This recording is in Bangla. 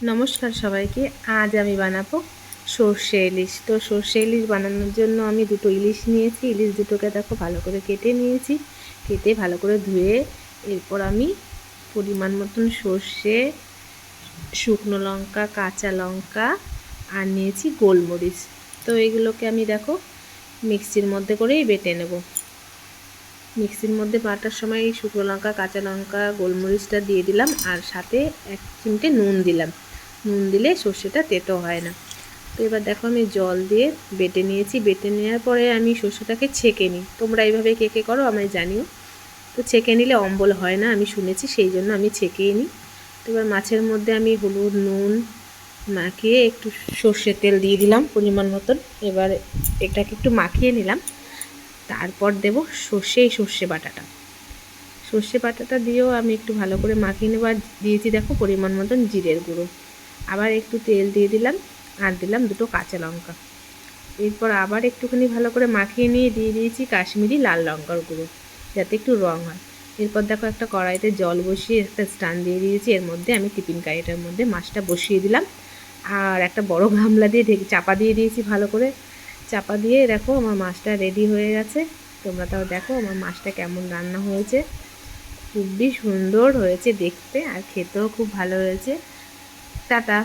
নমস্কার সবাইকে। আজ আমি বানাবো সর্ষে ইলিশ। তো সর্ষে ইলিশ বানানোর জন্য আমি দুটো ইলিশ নিয়েছি। ইলিশ দুটোকে দেখো ভালো করে কেটে নিয়েছি। কেটে ভালো করে ধুয়ে এরপর আমি পরিমাণ মতন সর্ষে, শুকনো লঙ্কা, কাঁচা লঙ্কা আর নিয়েছি গোলমরিচ। তো এগুলোকে আমি দেখো মিক্সির মধ্যে করেই বেটে নেব। মিক্সির মধ্যে বাটার সময় শুকনো লঙ্কা, কাঁচা লঙ্কা, গোলমরিচটা দিয়ে দিলাম আর সাথে 1 চিমটে নুন দিলাম। নুন দিলে সর্ষেটা তেতো হয় না। তো এবার দেখো আমি জল দিয়ে বেটে নিয়েছি। বেটে নেওয়ার পরে আমি সর্ষেটাকে ছেঁকে নিই। তোমরা এইভাবে কে কে করো আমায় জানিও। তো ছেঁকে নিলে অম্বল হয় না, আমি শুনেছি, সেই জন্য আমি ছেঁকেই নিই। তো এবার মাছের মধ্যে আমি হলুদ, নুন মাখিয়ে একটু সর্ষের তেল দিয়ে দিলাম পরিমাণ মতন। এবার এটাকে একটু মাখিয়ে নিলাম। তারপর দেব সর্ষে বাটাটা। সর্ষে বাটাটা দিয়েও আমি একটু ভালো করে মাখিয়ে নেব। আর দিয়েছি দেখো পরিমাণ মতন জিরের গুঁড়ো। আবার একটু তেল দিয়ে দিলাম আর দিলাম দুটো কাঁচা লঙ্কা। এরপর আবার একটুখানি ভালো করে মাখিয়ে নিয়ে দিয়ে দিয়েছি কাশ্মীরি লাল লঙ্কার গুঁড়ো, যাতে একটু রঙ হয়। এরপর দেখো একটা কড়াইতে জল বসিয়ে একটা স্ট্যান্ড দিয়ে দিয়েছি। এর মধ্যে আমি টিফিন কারিটার মধ্যে মাছটা বসিয়ে দিলাম আর একটা বড় গামলা দিয়ে চাপা দিয়ে দিয়েছি। ভালো করে চাপা দিয়ে দেখো আমার মাছটা রেডি হয়ে গেছে। তোমরা তাও দেখো আমার মাছটা কেমন রান্না হয়েছে। খুবই সুন্দর হয়েছে দেখতে আর খেতেও খুব ভালো হয়েছে। টাটা।